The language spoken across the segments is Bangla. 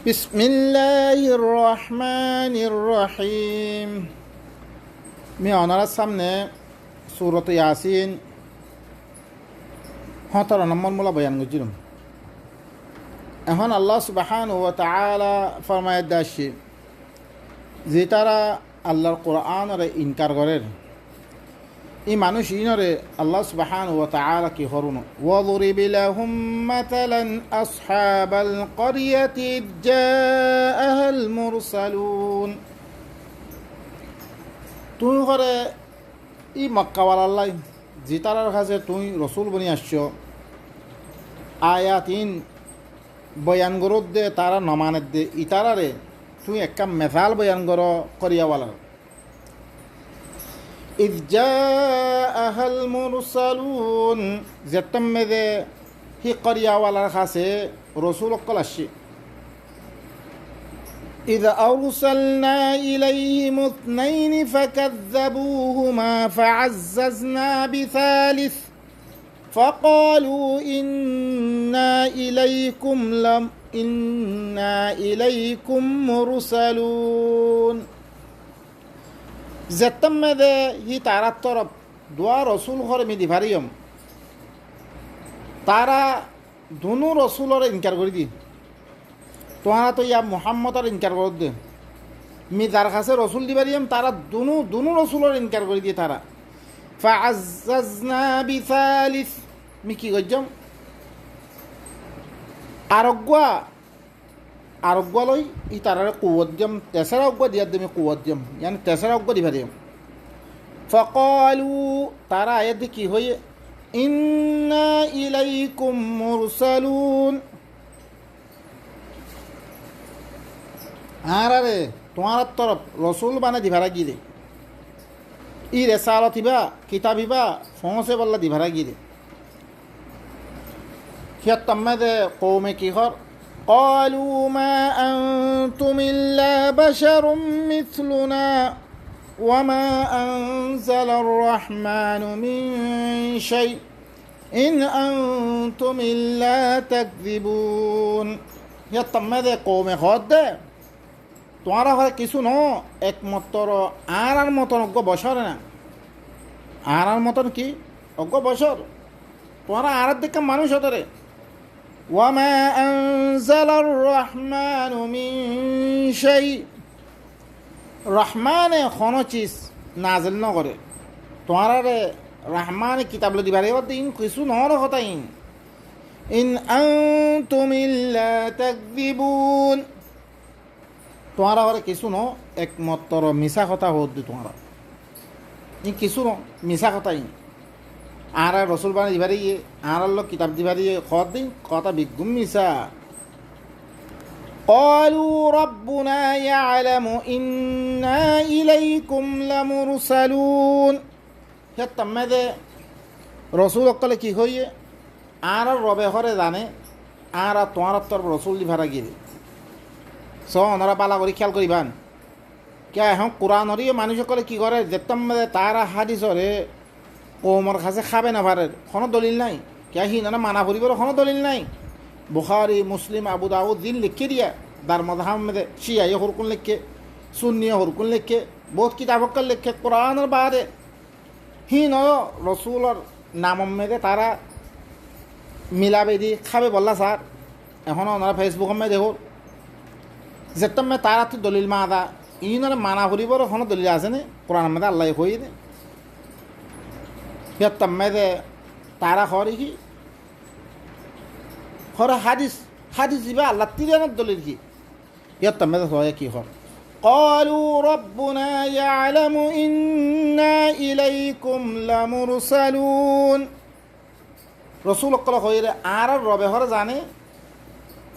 বিসমিল্লাহির রহমানির রহিম। আমি আপনার সামনে সূরাত ইয়াসিন 17 নম্বর মূলা বয়ান করছিলাম। এখন আল্লাহ সুবহানাহু ওয়া তাআলা ফরমায় দাসী যে তারা আল্লাহর কোরআনের ইনকার করে এই মানুষ ইনরে আল্লাহ সুবহানাহু ওয়া তাআলা কি করুন ওয়াদরিব লাহুম মাতালান আসহাবাল ক্বরিয়াতি জাআহাল মুরসালুন। তুই করে ই মক্কাওয়ালাল্লাহ যে তারার কাছে তুই রসুল বনি আসছ আয়াতিন বয়ান গরত দে তারা নমানের দে ইতারারে তুই একটা মেথাল বয়ান গর করিয়াওয়ালার إذ جاءها المرسلون زتم ذي هي قرية ولا خاسة رسول قلشي إذا أرسلنا إليهم اثنين فكذبوهما فعززنا بثالث فقالوا إنا إليكم مرسلون। যেতমে হি তারার তরফ দোয়া রসুল হরে মি দিভারিয়ম তারা দুনু রসুলর ইনকার করে দি তোমরা তো ইয়া মুহাম্মদর ইনকার করে দে মি যার কাছে রসুল দিভারিয়ম তারা দুনু রসুলর ইনকার করে দিয়ে তারা ফাআজ্জাজনা বিসালিস মি কি গজম আরোগ্য লই ই তারারে কুয়ত দিম তেসরা অজ্ঞ দিয়ার দিমি কুয়ত দিম ইয়ানি তেসরা অজ্ঞ দিবা দিম। ফকালু তারা আয়াত কি হয়ে ইন্না ইলাইকুম মুরসালুন আরে তোমার তরফ রসুল বানা দিভারা গিয়ে ই রেসালত ইবা কিতাবিবা ফোঁসে বল্লা দিভারা গিয়ে হিয়া তম্মাদে কৌমে কি হর قالوا ما أنتم إلا بشر مثلنا وما أنزل الرحمن من شيء إن أنتم إلا تكذبون। يتمد قوم خد তোমারা হয় কিছু ন একমাত্র আর মতন অজ্ঞ বছর না আর মতন কি অজ্ঞ বছর তোমারা আর দিকে মানুষ হতরে وما أنزل الرحمن من شيء রহমান কোনো চিজ নাজিল ন করে তোমার রহমান কিতাব লো দিবারে দিন কিছু নহর কথা ইন আনতুম ইল্লা তাকযিবুন তোমার ঘরে কিছু ন একমাত্র মিছা কথা হত দি তোমার ই কিছু ন মিছা কথা আর রসুল বানা দিবারি আর লোক কিতাব দিবারি খত দিন কথা বিগুম মিশা। قالوا ربنا يعلم إنا إليكم لمرسلون। হেতমে রসুল অকলে কি হইয়ে আর রবে হরে জানে আর তোমার তোর রসুল দিভারা গিয়ে ওনারা পালা করে খেয়াল করিবান কে এখন কোরআনরই মানুষ সকলে কি করে যেতমে তারা হাদিসরে কোমর কাছে খাবে না পারে কোনো দলিল নাই কে হিনা মানা করিবার কোনো দলিল নাই। বুখারি মুসলিম আবু দাউদ দিন লিখে দিয়া দার মদহামে শিয়াই হরকুন লিখে সুন্নিয় হরকুন লিখে বহুত কিতাবক লিখে কোরআনের বাদে হিন রসুলর নাম মেদে তারা মিলাবে দি খাবে বললা স্যার এখন ওনারা ফেসবুক মে দেখো যেতমে তারা তো দলিল মা আদা ইনারে মানা করিবার কোনো দলিল আছে নি কোরআন মেদে আল্লাহ হয়ে দে তম্মে তারা হরে কি হরে হাদিস দিবা আল্লাহ তিরানোর দলিল কি তম্মে হয় কি হর قالوا ربنا يعلم إنا إليكم لمرسلون। রসুল অকল হইরে আর রবে হরে জানে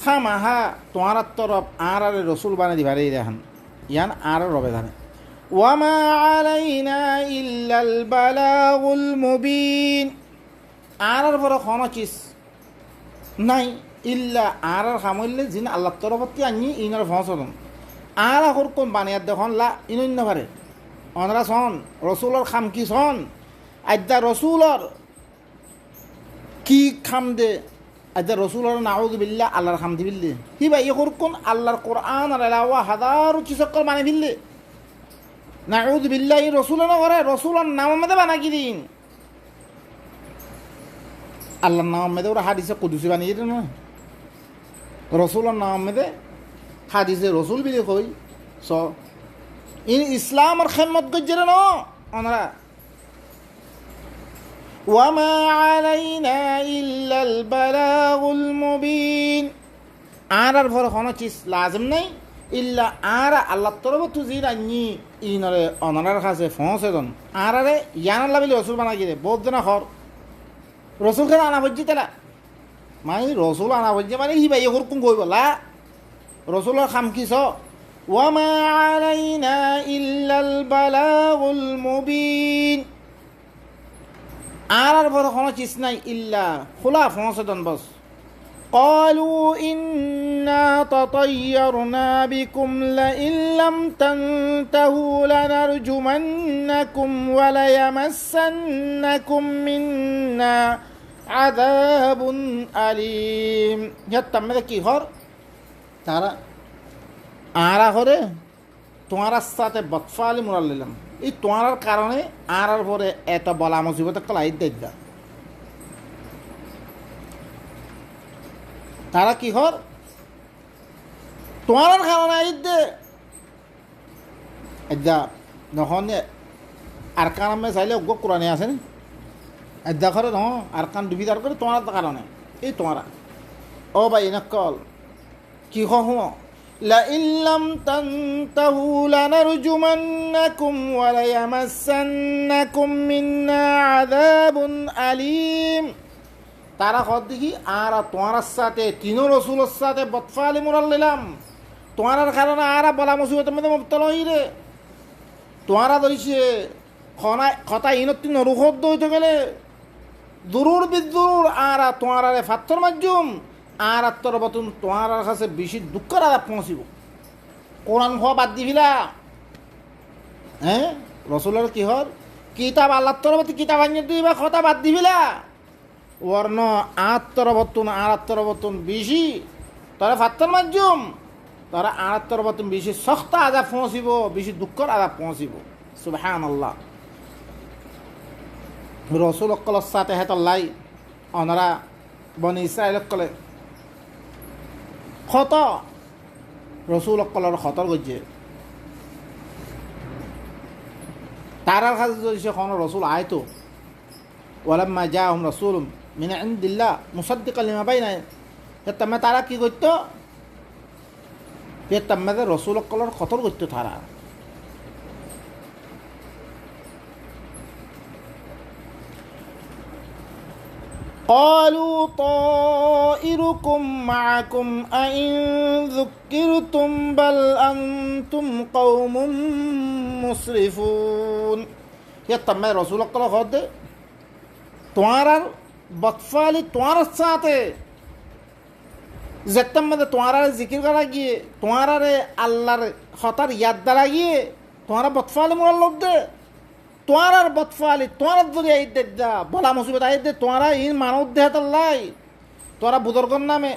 খামাহা তোমার তরফ আর রসুল বানে দিবারে দেখান ইয়ান আর রবে জানে ওয়ামা আলাইনা ইল্লাল বালাগুল মুবিন আর পরে কোনো চিজ নাই ইল্লা আর খামইলে যিন আল্লাহ তরফতি আনি ইনার ফসলন আর হর কোন বানিয়ার দেখুন লা ইনন্য পারে অনরা সন রসুলর খাম কি সন আদ্যা রসুলর কি খাম দে আচ্ছা রসুল নাউযু বিল্লাহ আল্লাহর হামদি বিল্লে হি ভাই এ করুন আল্লাহর কোরআন আর এলাওয়া হাজারো চিসকল মানে বিল্লে নাউযু বিল্লাহ এই রসুল না করে রসুলের নাম মেদে বানাকি দিন আল্লাহর নাম মেদে ওরা হাদিসে কুদুসি বানিয়ে দিন না রসুলের নাম মেদে হাদিসে রসুল বিলে কই স ইন ইসলাম আর খেমত গজ্জের ন ওনারা وما علينا إلا البلاغ المبين আরার পরে কোনো চিজ লাজম নাই ইল্লা আরা আল্লাহ তরফ তুজির আনি ইনরে অনারার কাছে পৌঁছে দন আরারে ইয়ান আল্লাহ বলি রসুল বানা গিয়ে বহুত দিন হর রসুল খেলা আনা বজ্জি তেলা মানে রসুল আনা বজ্জি মানে হি ভাই এরকম কইব লা রসুলের খাম কি ছ ওয়ামা আলাইনা ইল্লাল বালাগুল মুবিন আর বড় কোনো চিজ নাই ইল্লা খোলা ফসদন বস قالوا إنا تطيرنا بكم لئن لم تنتهوا لنرجمنكم وليمسنكم منا عذاب أليم يتم কি হর তারা আরা করে তোমার সাথে বদফালি মুরাল নিলাম এই তোমার কারণে আর পরে এত বলা মুসিবত একটা লাইট দেয় তারা কি হর তোমার কারণে আইত দে এদা নখন আর কারণে চাইলে অজ্ঞ কোরআনে আসেনি এদা করে ন আর কান ডুবিদার করে তোমার কারণে এই তোমার ও ভাই নকল কি হুম لئن لم تنتهوا لنرجمنكم وليمسنكم منا عذاب أليم তারা হদ দেখি আর তোমার সাথে তিন রসুলের সাথে বদফালি মুরাল নিলাম তোমার কারণে আর বলা মুসিবতের মধ্যে মুবতলা হই রে তোমারা ধরিছে কথা ইনতি নরুখত দইতে গেলে দুরুর বিদুর আর তোমার ফাত্তর মাজ্জুম আর আত্মর বতন তোমার কাছে বেশি দুঃখের আদাব পৌঁছিব কোরআন হওয়া বাদ দিবিলা হ্যাঁ রসুলের কি হর কিতাব আল্লাহ তরবতী কিতাব আনিয়ে দিবা কথা বাদ দিবিলা ওর্ণ আত্মর বতন আর আত্মর বতন বেশি তারা ফাত্তর মাজ্জুম তারা আর আত্মর বতন বেশি সস্তা আদাব পৌঁছিব বেশি দুঃখের আদাব পৌঁছিব সুবহানাল্লাহ রসুল অকলের সাথে হেতল্লাই ওনারা বনি ইসরায়েল অকলে খত রসুল অকলের খতর গজ্জে তারার কাছে যদি সে কোনো রসুল আয়তো ওয়ালাম্মা জাআহুম রাসূলুম মিন ইনদিল্লাহ মুসাদ্দিকান লিমা বাইনা তারা তারা কি করত তারা রসুল অকলের খতর করত তারা قالوا طائركم معكم أئن ذكرتم بل أنتم قوم مسرفون يتم رسول الله خد তোমার বদফালি তোমার সাথে যেতাম মধ্যে তোমার জিকির করা গিয়ে তোমার আল্লাহর হতার ইয়াদ দ্বারা গিয়ে তোমার বদফালি মোড়ার লোক দে তোমার বদফালি তোমার যদি আইত দে বলা মুসিবত আইত দে তোমার ইন মানব দেহাত লাই তোরা বুজুর্গর নামে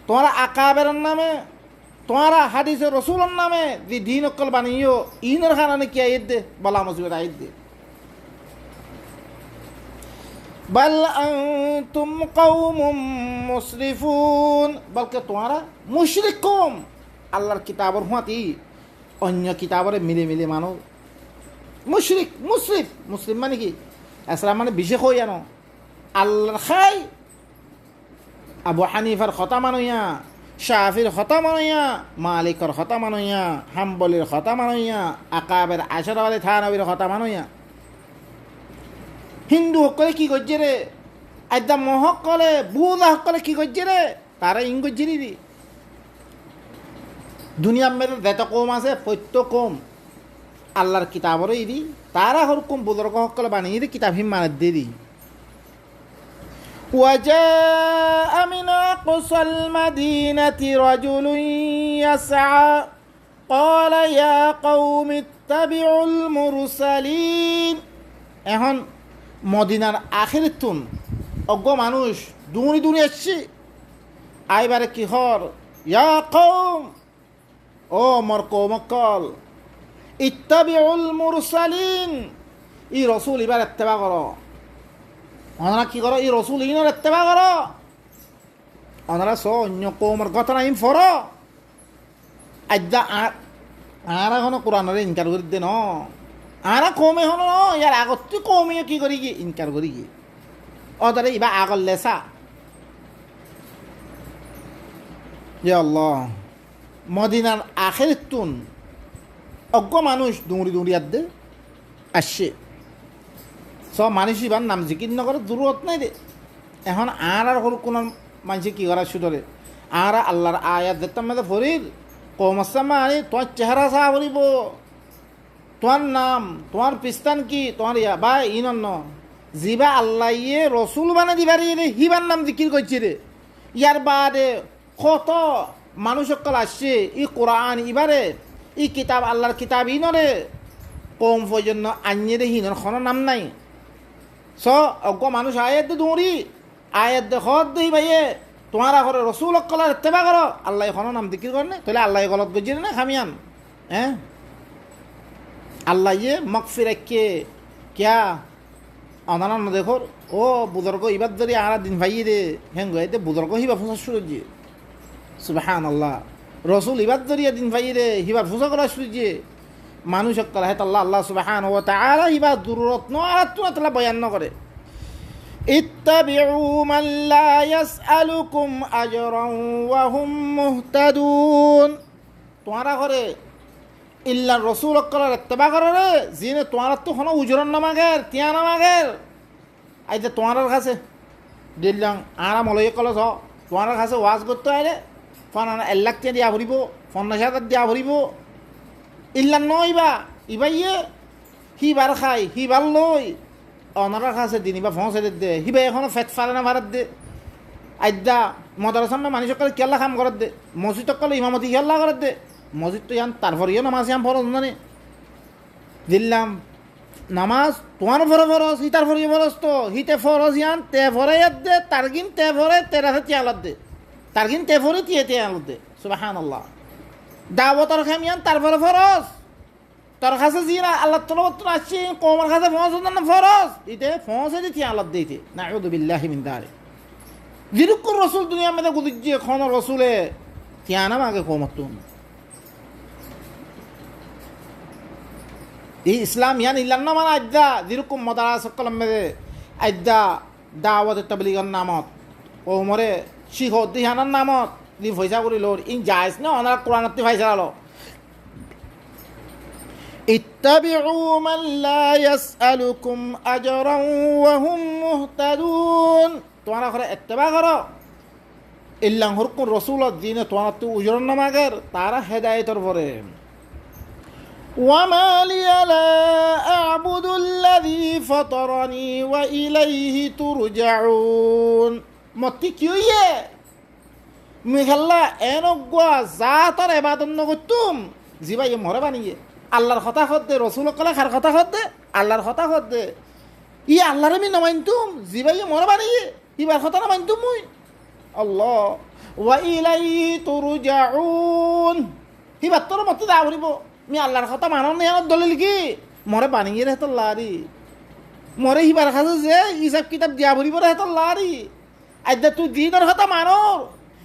তোরা আকাবের নামে তোরা হাদিসে রসুলের নামে যে দিন অকল বানিও ইনের কারণে কি আইত দে বলা মুসিবত আইত দে বল আনতুম কওমুম মুসরিফুন বলকে তোরা মুশরিক কম আল্লাহর কিতাবর হুঁয়াতি অন্য কিতাবরে মিলে মিলে মানো মুশরিক মুসরিফ মুসলিম মানে কি আসলাম মানে বিশেষ হই জানো আল্লাহর খাই আবু হানিফার খতা মানইয়া শাফির খতা মানইয়া মালিকর খতা মানইয়া হাম্বলির খতা মানইয়া আকাবের আশরাওয়ালি থানবীর খতা মানইয়া হিন্দু সকলে কি করছে রে একদম মহকলে বুধা সকলে কি করছে রে তারা ইং করছে রে দুনিয়ার মেয়েদের যত কম আছে প্রত্যেক কম আল্লাহর কিতাবরে ইদি তারা হরকম বুজুর্গ সকলে বানিয়ে দি কিতাব হিম মানে দিয়ে দি وجاء من أقصى المدينة رجل يسعى قال يا قوم اتبعوا المرسلين এখন মদিনার আখির তুন অজ্ঞ মানুষ দৌড়ি দৌড়ি আসছি আইবারে কি হর ইয়া কওম ও মর কওমকল ইত্তাবিউল মুরসালিন ই রসুল এবার ইত্তেবা করো ওনারা কি করো ই রসুল ইনার ইত্তেবা করো ওনারা অন্য কৌমের কথা নাই ফর আজ্জা আর এখনো কোরআনের ইনকার করে দে ন আর কমে হলো ন ইয়ার আগত তুই কমিয়ে কি করি কি ইনকার করি কি ওদের ইবা আগল লেসা ইয়া আল্লাহ মদিনার আখের তুন অজ্ঞ মানুষ দৌড়ি দৌড়ি আদে আসছে সব মানুষ ইবার নাম জিকির নগরে জরুরত নাই রে এখন আর কোনো মানুষ কি করা শুধরে আর আল্লাহর আয়াত দেখতাম মেয়েদের ফরির কমসামা আরে তোমার চেহারা চা বলিব তোমার নাম তোমার পিস্তান কি তোমার ইয়া বা ইনন্ন জিবা আল্লাহ ইয়ে রসুল বানে দিবার রে হিবার নাম জিকির করছি রে ইয়ার বাদে কত মানুষ সকল আসছে ই কোরআন ইবারে ই কিতাব আল্লাহর কিতাব ইনরে কম পর্যন্ত আনিয়ে রে হিনর কোনো নাম নাই স অজ্ঞ মানুষ আয়াত দে দৌড়ি আয়াত দে হদ দেই ভাইয়ে তোমার ঘরে রসুল কলার তেবা করো আল্লাহ এখনো নাম দিকির করে না তাহলে আল্লাহ গলত গজিয়ে না খামিয়ান হ্যাঁ আল্লাহ ইয়ে মকফির কে ক্যা অনান দেখো ও বুজর্গ ইবার যদি আর দিন ভাই রে হ্যাঁ গাইতে বুজর্গ হিবা ফুসা শুরু যে সুবহান আল্লাহ রসুল ইবার জরিয়া দিন ভাই রে হিবার ফুসা করা শুরু যে মানুষ কলা হেত আল্লাহ আল্লাহ সুবহান ও তাআলা হিবা দুরুরত ন আর তুই তালা বয়ান ন করে ইত্তাবিউ মান লা ইয়াসআলুকুম আজরান ওয়া হুম মুহতাদুন তোমরা করে ইল্লা রসুল কলার ইত্তেবা করে রে জিনে তোমরা তো কোনো উজরন না মাগের তিয়া না মাগের আইতে তোমার কাছে দিল্লাং আরাম লই কলস তোমার কাছে ওয়াজ করতে আইলে ফোন 1 লাখ দিয়া ভরিব 50,000 দিয়া ভরিব ইল্লা নইবা ইবাইয়ে হিবার খাই হিবার লই অনার কাছে দিন বা ফোঁসে দে হিবা এখনো ফেট ফারে না ভারত দে আইদা মদারসার মানুষ সকলে কেল্লা কাম করে দে মসজিদ সকলে ইমামতি কেল্লা করে দে মসজিদ তো ইয়ান তারপর ইয়ে নামাজ ইয়ান ফরজ জানে দিল্লাম নামাজ তোমার ফরে ফরজ হিতার ফরে ফরজ তো হিতে ফরজ ইয়ান তে ফরে দে তারগিন তে ফরে তেরাতে তিয়ালত দে তারগিন তে ফরে তে আলত দে সুবহানাল্লাহ দাওয়াতর খামিয়ান তারপরে ফরজ তোর কাছে জিরা আল্লাহ তলবত আসছে কোমর কাছে ফরজ না ফরজ ইতে ফরজ দিতে আল্লাহ দিতে নাউযু বিল্লাহি মিন যালিক জিরুকুর রাসূল দুনিয়া মধ্যে গুদিয়ে কোন রাসূলে কিয়ানা মাগে কোমতুন এই ইসলাম ইয়ান ইল্লান্না মানে আজ্জা জিরুকুম মাদারাস কলম মধ্যে আজ্জা দাওয়াত তাবলীগের নামত কোমরে শিখ দিহানার নামত নি পয়সা করে লোর ইন জায়েজ না ওনারা কোরআনতে পয়সা লো اتبعوا من لا يسألكم أجرا وهم مهتدون تونا خره اتباع کرو إلا هركن رسول الدين تونا تو أجرنا مگر تارا هداية ترفره وما لي لا أعبد الذي فطرني وإليه ترجعون متى كيويه مخلا أنوغوا زاتر عبادت نقطم زيبا يمهر بانيه আল্লাহর কথা হদ্দে রসুল কলা খার কথা হদ্দে আল্লাহর কথা হদ্দে ই আল্লাহর আমি নামাইতুম জিবাই মনে বানিয়ে ইবার কথা নামাইতুম মুই আল্লাহ ওয়া ইলাইহি তুরজাউন হিবার তোর মতে দা বলিব মি আল্লাহর কথা মানন না দলিল কি মরে বানিয়ে রে তো লারি মরে হিবার কাছে যে হিসাব কিতাব দিয়া বলিব রে তো লারি আইদা তুই দিনের কথা মানো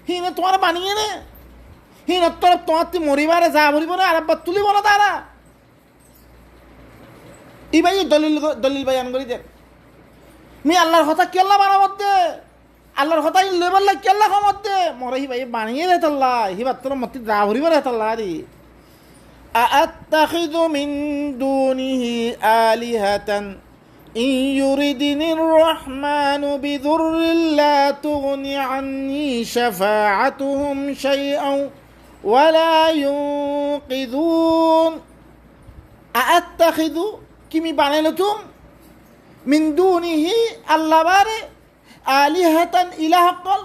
হিনে তোমার বানিয়ে নে হিনে তোর তোমার তুই মরিবারে যা বলিব না আর তুলিব না তারা ইবাই দলিল বয়ান করি দে মি আল্লাহর কথা কেল্লা বানাবত দে আল্লাহর কথা লেবল কেল্লা কমত দে মরে হিবাই বানিয়ে রে তল্লা হিবার তোর মতি যা ভরিব রে তল্লা রি আত্তাখিযু মিন দুনিহি আলিহাতান ইন ইউরিদিনির রহমানু বিদুররিন লা তুগনি আন্নি শাফাআতুহুম শাইআন ওয়ালা ইউনকিযুন আত্তাখিযু কিমি বানাইলো তুম মিন দুনিহি আল্লাহ বারে আলিহাতান ইলাহাক্কল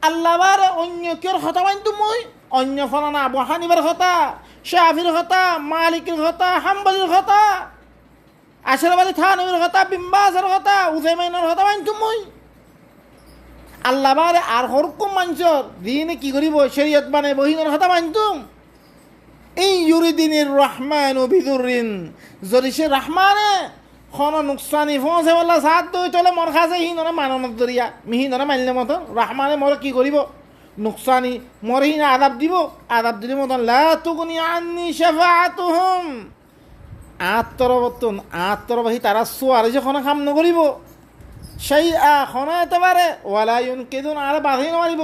আল্লাহ বারে অন্য কের কথা মানতুম মই অন্য ফলানা আবু হানিফার কথা শাফির কথা মালিকের কথা হাম্বলির কথা আশরাফ আলী থানবীর কথা বিন বাজের কথা উযাইমিনের কথা মানতুম মই আল্লাহ বারে আর হরকম মাঞ্চর দিনে কি করিব শরীয়ত বানাইব হিনের কথা মানতুম এই ইউরিদিনের রহমান ও বিদুরিন যদি সে রহমানে খন নুকসানি ফসে বললা সাত দই চলে মর খাসে হিনরে মাননত দরিয়া মিহিনরে মানলে মতন রহমানে মরে কি করিব নুকসানি মরে হিনা আদাব দিব আদাব দিলে মতন লা তুগনি আন্নি শাফাআতুহুম আত্মরবাহী তারা সোয়ারে যখন কাম নকরিব সেই খনা এতে পারে ওয়ালায়ুন কেদুন আর বাঁধি মারিব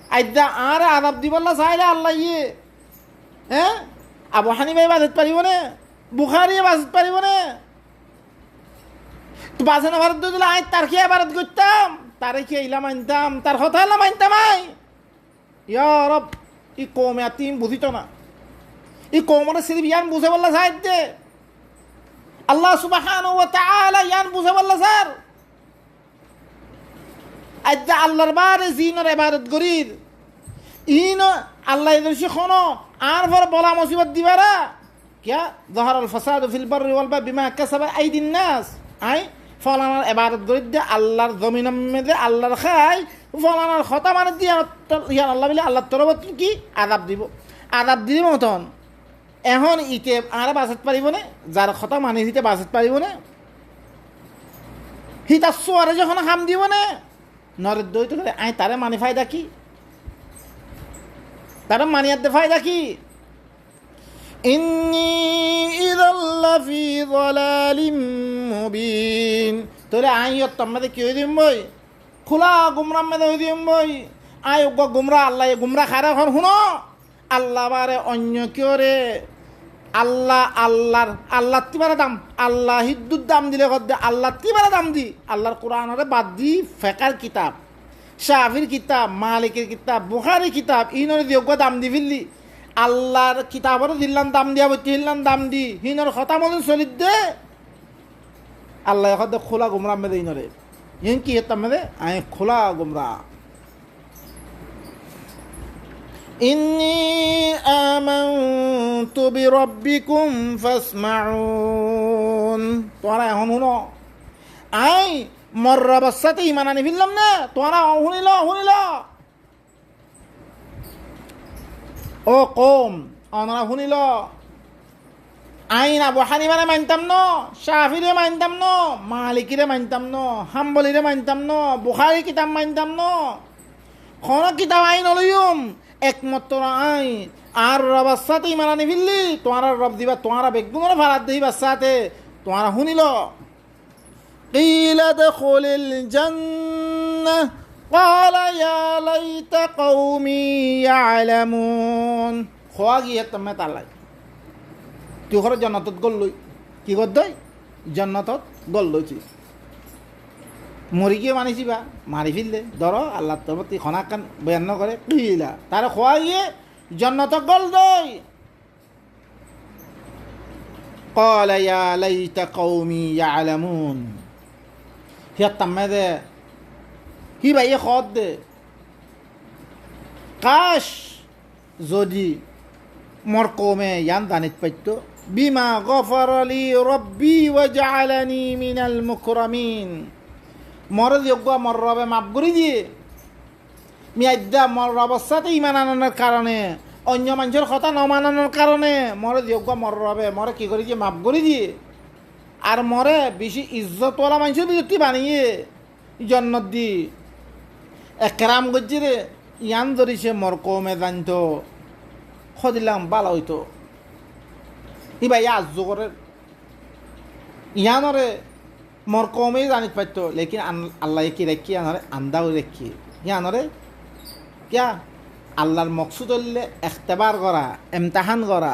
আইদা আর আদাব দিবল্লা চাইলে আল্লাহ ইয়ে হ্যাঁ আবু হানিফাই বাজেত পারিব নে বুখারিয়ে বাজেত পারিব নে তো বাজে না ভারত দিলে আই তার খেয়ে ভারত করতাম তারে খেয়ে ইলা মানতাম তার কথা এলা মানতাম আই ইয়া রব ই কমে আতিম বুঝিত না ই কমরে সিরিফ ইয়ান বুঝে বললা সাহিত্যে আল্লাহ সুবহানাহু ওয়া তাআলা ইয়ান বুঝে বললা স্যার আজ আল্লাহর বারে জিনের ইবাদত করির ইন আল্লাহ এদেরশি খনো আর পর বলা মুসিবত দিবারা কিয়া যাহারাল ফাসাদু ফিল বাররি ওয়াল বাহরি বিমা কাসাবা আইদিন নাস আই ফলানার ইবাদত করির দে আল্লাহর জমিনের মধ্যে আল্লাহর খাই ফলানার খতা মানে দিয়া ইয়া আল্লাহ বলে আল্লাহর তরফ কি আযাব দিব আযাব দিব মতন এখন ইতে আর বাঁচত পারিব নে যার কথা মানি দিতে বাঁচত পারিব নে হিতা সোয়ারে যখন হাম দিব নে নরের দই তো করে আই তারে মানি ফায়দা কি তারে মানিয়ার দে ফায়দা কি ইন্নী ইযাল্লা ফি যালালিম মুবিন তোরে আই তম্মাদে কি হই দিম বই খোলা গুমরা মে হই দিম বই আই ওগ গুমরা আল্লাহ গুমরা খারা এখন শুনো আল্লাহ বারে অন্য কেউ রে আল্লাহ তিবারে দাম আল্লাহ হিদ্দুর দাম দিলে কদ্দে আল্লাহ তিবারে দাম দি আল্লাহর কোরআনরে বাদ দি ফেকার কিতাব শাফির কিতাব মালিকের কিতাব বুখারি কিতাব ইনরে দিয়োগ্য দাম দি ফিরলি আল্লাহর কিতাবরে দিল্লাম দাম দিয়া বইতে হিল্লাম দাম দি হিনর কথা মতন চলিত দে আল্লাহ কদ্দে খোলা গুমরা মেদে ইনরে ইন কি হতাম মেদে আই খোলা গুমরা ইন্নী আমানতু বিরাব্বিকুম ফাসমাউন তোরা এখন শুনো আই মর রবের সাথে ইমান আনি ফেললাম না তোরা শুনিল ও কম ওনারা শুনিল আইন আবু হানিফারে মানতাম ন শাফিরে মানতাম ন মালিকিরে মানতাম ন হাম্বলিরে মানতাম ন বুখারি কিতাব মানতাম ন কোন কিতাব আইন লইম একমাত্র আই আর রবের সাথে ইমান আনি ফেললি তোমার রব দিবা তোমার বেগুনের ভাড়া দিবা সাথে তোমার শুনিল কিলা দখুলিল জান্নাহ ক্বালা ইয়া লাইতা কওমি ইয়ালামুন খোয়া গিয়ে তুমি তালাই তুই ঘরে জান্নাতত গল লই কি কর দই জান্নাতত গল লইছি মরি গিয়ে মানিছি বা মারি ফেললে ধরো আল্লাহ তোর প্রতি খনাকান বয়ান করে কিলা তারা খোয়া গিয়ে জান্নাত গল দই قال يا ليت قومي يعلمون হিয়া তাম্মাদে কি ভাই খদ দে কাশ যদি মোর কমে ইয়ান দানিত পাইতো বিমা গফারা লি রব্বি ওয়া জাআলানি মিনাল মুকরামিন মর যোগ্য মর রবে মাফ করে দিয়ে মিয়াদ্দা মর রবের সাথে ইমান আনানোর কারণে অন্য মানুষের কথা ন মানানোর কারণে মরে যোগ্য মর রবে মরে কি করে দিয়ে মাফ করে দিয়ে আর মরে বেশি ইজ্জতওয়ালা মানুষের বিরক্তি বানিয়ে জন্নত দি একরাম গজ্জি রে ইয়ান ধরিছে মর কমে জানতো সদিলাম বালা হইতো ইবা ইয়া আজ্জু করে ইয়ানরে মর কমেই জানিত পারতো লেকিন আল্লাহ কি রেখি আনরে আন্দাও রেখি ইয়ানরে কিয়া আল্লাহর মকসুদ হইলে এখতেবার করা এমতাহান করা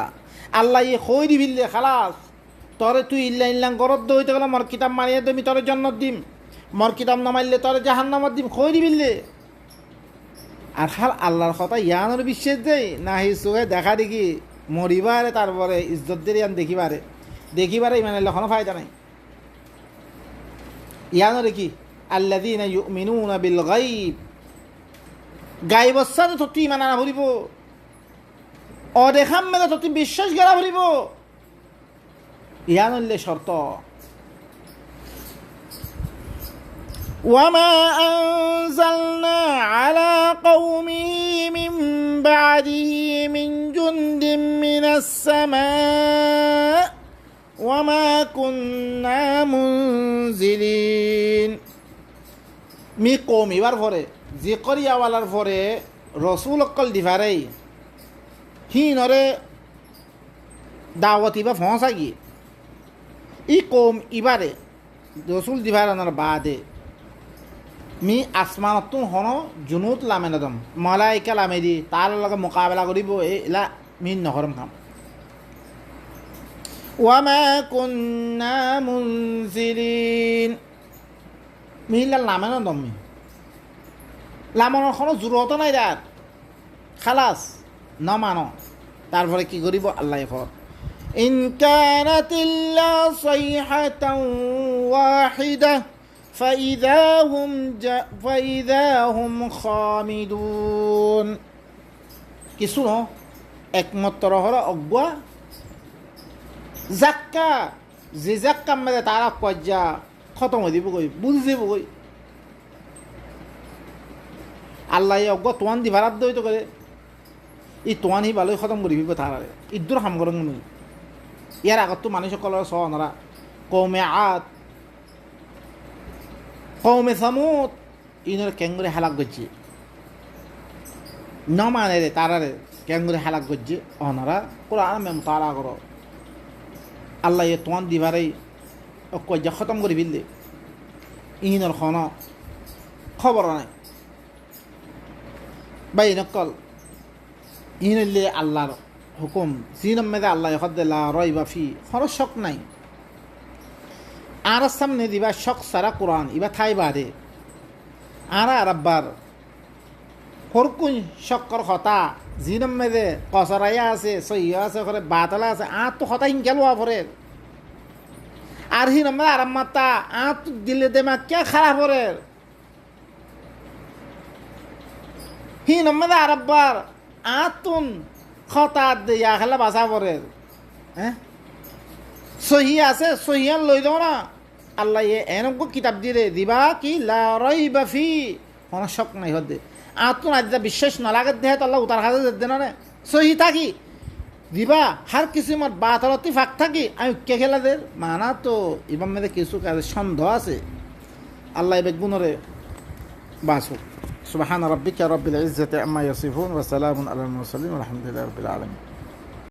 আল্লাহ ইয়ে খৈ দি ফিরলে খালাস তরে তুই ইল্লা ইল্লাং করত হইতে গেলে মর কিতাব মারিয়ে তুমি তরে জন্নত দিম মর কিতাব না মারলে তরে জাহান্নামত দিম খৈ দি ফিরলে আর খাল আল্লাহর কথা ইয়ানোর বিশ্বাস দেই না হি চোখে দেখা দেখি মরিবারে তারপরে ইজ্জতদের ইয়ান দেখিবারে ইমান এখনো ফায়দা নাই ইয়ানোরে কি আল্লাযীনা ইউমিনুনা বিল গায়ব গায়বর সাথে তো তুই মানা ভরিব অদেখাম মেলে তো তুই বিশ্বাস করা ভরিব ইয়ান হইলে শর্ত وما أنزلنا على قومه من بعده من جند من السماء وما كنا منزلين মি কম এবার পরে যে করিয়াওয়ালার পরে রসুল অকল দিভারেই হিনরে দাওয়াতি বা ফসা গিয়ে ই কম ইবারে রসুল দিভারানোর বাদে মি আসমানতুন হন জুনুত লামেনদম মালাইকা লামেদি তার লগে মোকাবেলা করিব এলা মি নহরম খাম ওয়ামা কুন্না মুনজিলিন মিহিলাল লামেনদম মি লামানোর কোনো জরুরত নাই তার খালাস না মানো তারপরে কি করিব আল্লাহ ফর ইন কানাত ইল্লা সাইহাতান ওয়াহিদা فإذا هم خامدون কিছু ন একমাত্র হলো অজ্ঞা জাক্কা যে জাক্কা মেরে তারা কজ্জা খতম হয়ে দিব কই বুঝ দিব কই আল্লাহ অজ্ঞা তোয়ান দি ভাড়াত দই তো করে ই তোয়ান হি ভালোই খতম করি দিব তারারে ইদ্দুর হাম করং নি ইয়ার আগত তো মানুষ সকলের সহ নরা কৌমে আত কৌমে সামুদ ইনের কেঙ্গুরে হালাক গজ্জি ন মানে রে তারারে কেঙ্গুরে হালাক গজ্জি অনারা কোরআন মেম তারা করো আল্লাহ এ তোয়ান দিবারেই কজ্জা খতম করে ফেললে ইহিনের খন খবর নাই বাই নকল ইহিনলে আল্লাহর হুকুম সিনম মেদে আল্লাহ হদ্দেলা রয় বাফি খরচ শক নাই আর সামনে দিবা শক সারা কোরআন ইবা থাই বাদে আর আব্বার হরকুন শক্কর হতা জিনম মেদে কসরাইয়া আছে সইয়া আছে করে বাতলা আছে আর তো হতা হিংকেল হওয়া পরে আর হি নম্বর আরাম মাতা আর তো দিলে দেমা কে খারাপ পরে হি নম্বর আরব্বার আর তুন হতা দিয়া খেলা বাসা পরে হ্যাঁ সহি আছে সহিয়ান লই দাও না আল্লাহ এরকম কিতাব দিয়ে দিবা কি লা রাইবা ফি কোনো শক নাই হদে আর তো আজ বিশ্বাস না লাগে দেহে তো আল্লাহ উতার হাতে দে না রে সহি থাকি দিবা হার কিছু আমার বাতলতি ফাঁক থাকি আমি কে খেলা দের মানা তো ইমাম মেয়েদের কিছু কাজে সন্দেহ আছে আল্লাহ এবার গুণরে বাসুক সুবহান রাব্বিকা রাব্বিল ইজ্জাতি আম্মা ইয়াসিফুন ওয়া সালামুন আলাল মুরসালিন ওয়া আলহামদুলিল্লাহি রাব্বিল আলামিন